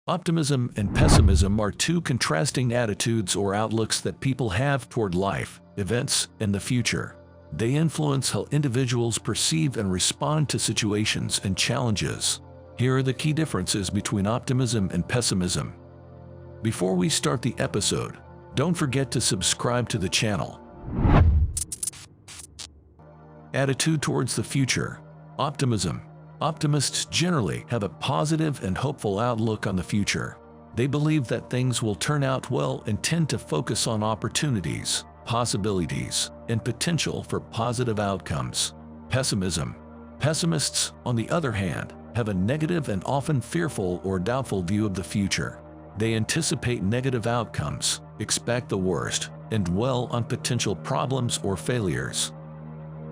Optimism and pessimism are two contrasting attitudes or outlooks that people have toward life, events, and the future. They influence how individuals perceive and respond to situations and challenges. Here are the key differences between optimism and pessimism. Before we start the episode, don't forget to subscribe to the channel. Attitude towards the future. Optimism. Optimists generally have a positive and hopeful outlook on the future. They believe that things will turn out well and tend to focus on opportunities, possibilities, and potential for positive outcomes. Pessimism. Pessimists, on the other hand, have a negative and often fearful or doubtful view of the future. They anticipate negative outcomes, expect the worst, and dwell on potential problems or failures.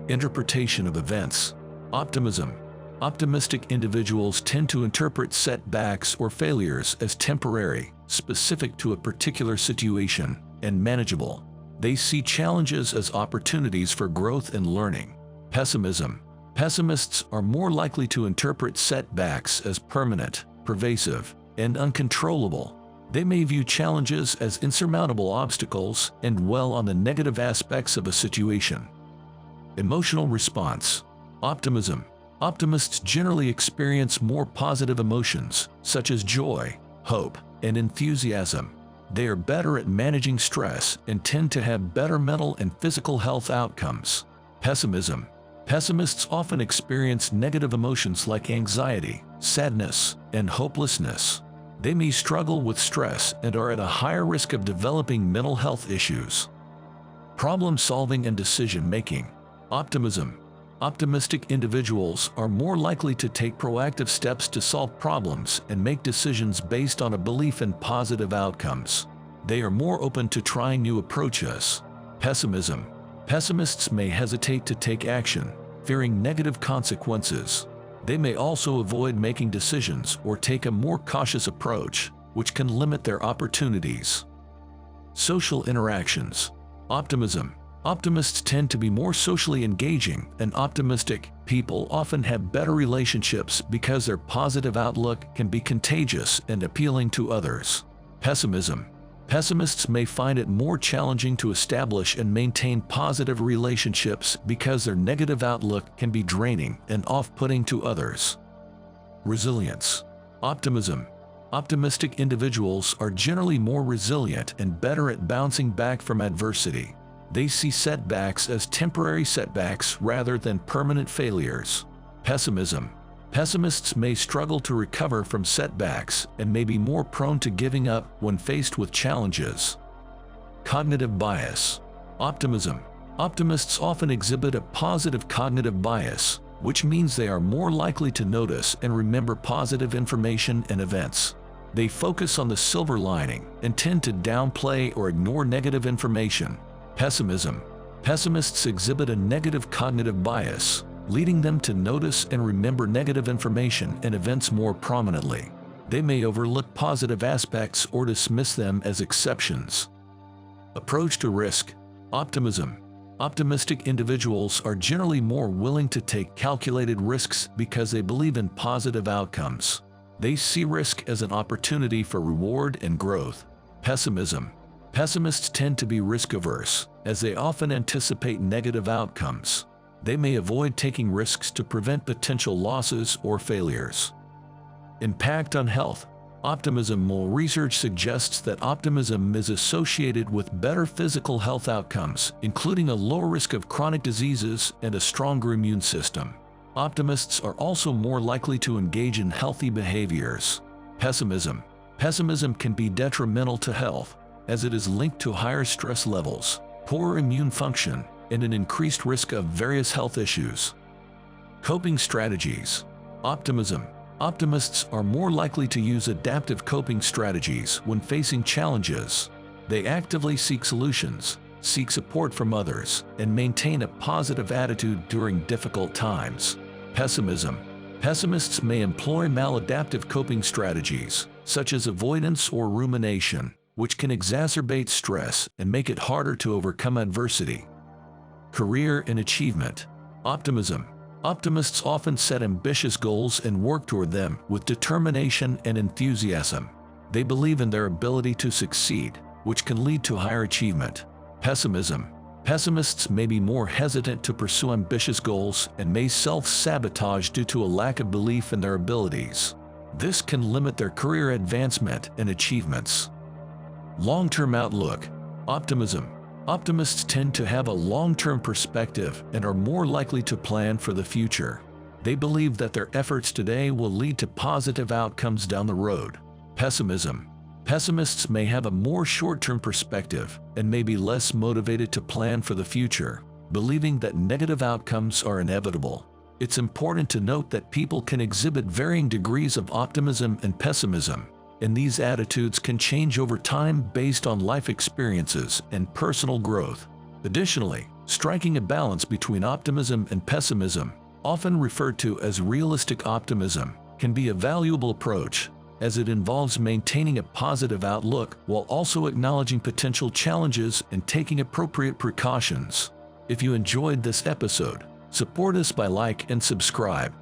Interpretation of events. Optimism. Optimistic individuals tend to interpret setbacks or failures as temporary, specific to a particular situation, and manageable. They see challenges as opportunities for growth and learning. Pessimism. Pessimists are more likely to interpret setbacks as permanent, pervasive, and uncontrollable. They may view challenges as insurmountable obstacles and dwell on the negative aspects of a situation. Emotional response. Optimism. Optimists generally experience more positive emotions, such as joy, hope, and enthusiasm. They are better at managing stress and tend to have better mental and physical health outcomes. Pessimism. Pessimists often experience negative emotions like anxiety, sadness, and hopelessness. They may struggle with stress and are at a higher risk of developing mental health issues. Problem solving and decision making. Optimism. Optimistic individuals are more likely to take proactive steps to solve problems and make decisions based on a belief in positive outcomes. They are more open to trying new approaches. Pessimism. Pessimists may hesitate to take action, fearing negative consequences. They may also avoid making decisions or take a more cautious approach, which can limit their opportunities. Social interactions. Optimism. Optimists tend to be more socially engaging, and optimistic people often have better relationships because their positive outlook can be contagious and appealing to others. Pessimism. Pessimists may find it more challenging to establish and maintain positive relationships because their negative outlook can be draining and off-putting to others. Resilience. Optimism. Optimistic individuals are generally more resilient and better at bouncing back from adversity. They see setbacks as temporary setbacks rather than permanent failures. Pessimism. Pessimists may struggle to recover from setbacks and may be more prone to giving up when faced with challenges. Cognitive bias. Optimism. Optimists often exhibit a positive cognitive bias, which means they are more likely to notice and remember positive information and events. They focus on the silver lining and tend to downplay or ignore negative information. Pessimism. Pessimists exhibit a negative cognitive bias, leading them to notice and remember negative information and events more prominently. They may overlook positive aspects or dismiss them as exceptions. Approach to risk. Optimism. Optimistic individuals are generally more willing to take calculated risks because they believe in positive outcomes. They see risk as an opportunity for reward and growth. Pessimism. Pessimists tend to be risk-averse, as they often anticipate negative outcomes. They may avoid taking risks to prevent potential losses or failures. Impact on health. Optimism. More research suggests that optimism is associated with better physical health outcomes, including a lower risk of chronic diseases and a stronger immune system. Optimists are also more likely to engage in healthy behaviors. Pessimism. Pessimism can be detrimental to health, as it is linked to higher stress levels, poor immune function, and an increased risk of various health issues. Coping strategies. Optimism. Optimists are more likely to use adaptive coping strategies when facing challenges. They actively seek solutions, seek support from others, and maintain a positive attitude during difficult times. Pessimism. Pessimists may employ maladaptive coping strategies, such as avoidance or rumination, which can exacerbate stress and make it harder to overcome adversity. Career and achievement. Optimism. Optimists often set ambitious goals and work toward them with determination and enthusiasm. They believe in their ability to succeed, which can lead to higher achievement. Pessimism. Pessimists may be more hesitant to pursue ambitious goals and may self-sabotage due to a lack of belief in their abilities. This can limit their career advancement and achievements. Long-term outlook. Optimism. Optimists tend to have a long-term perspective and are more likely to plan for the future. They believe that their efforts today will lead to positive outcomes down the road. Pessimism. Pessimists may have a more short-term perspective and may be less motivated to plan for the future, believing that negative outcomes are inevitable. It's important to note that people can exhibit varying degrees of optimism and pessimism, and these attitudes can change over time based on life experiences and personal growth. Additionally, striking a balance between optimism and pessimism, often referred to as realistic optimism, can be a valuable approach, as it involves maintaining a positive outlook while also acknowledging potential challenges and taking appropriate precautions. If you enjoyed this episode, support us by like and subscribe.